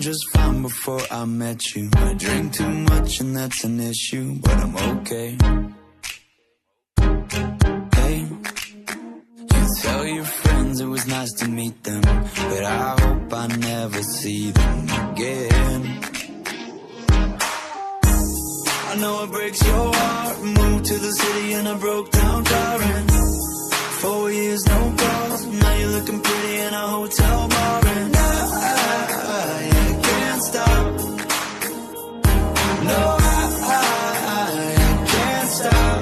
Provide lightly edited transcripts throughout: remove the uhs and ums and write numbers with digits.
just fine before I met you. I drink too much and that's an issue, but I'm okay. Hey, you tell your friends it was nice to meet them, but I hope I never see them again. I know it breaks your heart. Moved to the city and I broke down crying. 4 years, no calls. Now you're looking pretty in a hotel bar, and I can't stop. No, I can't stop.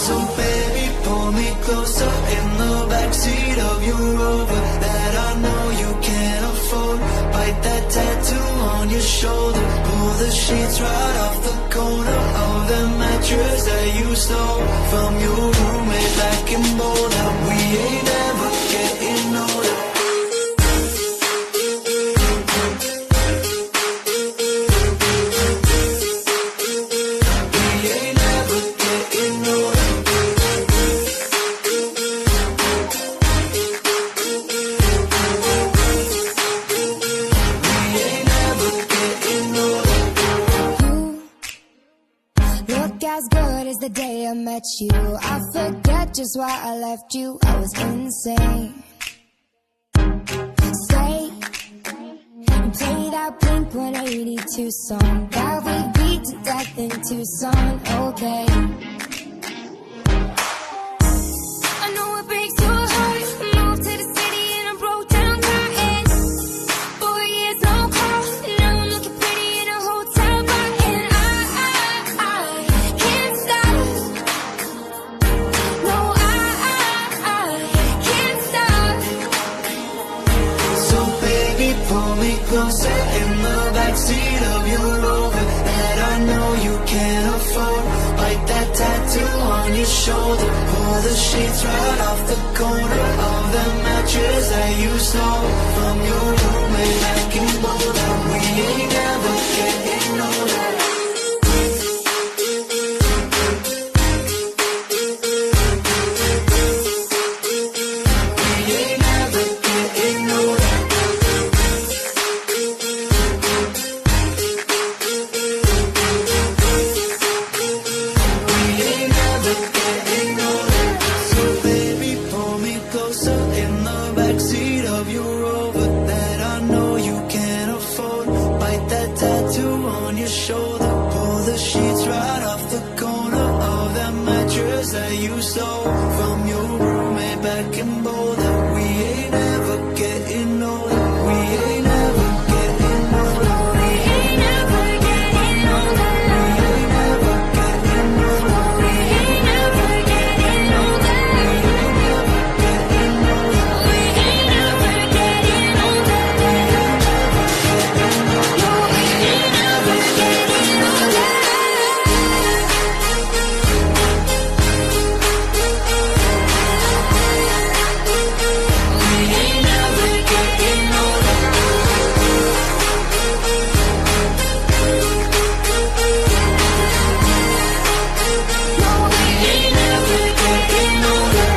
So baby, pull me closer in the backseat of your Rover that I know you can't afford. Bite that tattoo on your shoulder. Pull the sheets right off the corner of the mattress that you stole from your roommate back in Boulder. We ain't ever getting older. We ain't ever getting older. We ain't ever getting older. You look as good as the day I met you. I forget just why I left you. I was insane. Stay and play that Blink-182 song that we beat to death in Tucson. Okay. I know it breaks your heart. Moved to the city and I broke down crying. 4 years, no call. Now I'm looking pretty in a hotel bar, and I can't stop. No, I can't stop. So baby, pull me closer in the backseat of your Rover that I know you can't afford. Bite that tattoo on your shoulder. Pull the sheets right off the corner of the mattress that you stole from your roommate back in Boulder. We ain't ever getting older. We ain't ever getting older. We ain't ever getting older. So baby, pull me closer in the backseat of your Rover that I know you can't afford. Bite that tattoo on your shoulder. Pull the sheets right off the corner of that mattress that you stole from your roommate back in Boulder. We ain't ever getting older. We ain't ever getting older. We ain't ever getting older. We ain't ever getting older. We ain't ever getting older. We ain't ever getting older. No, we ain't ever getting older. We ain't ever getting older. No, we ain't ever getting older.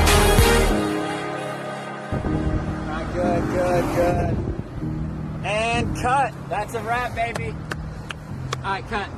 Alright, good. And cut. That's a wrap, baby. Alright, cut.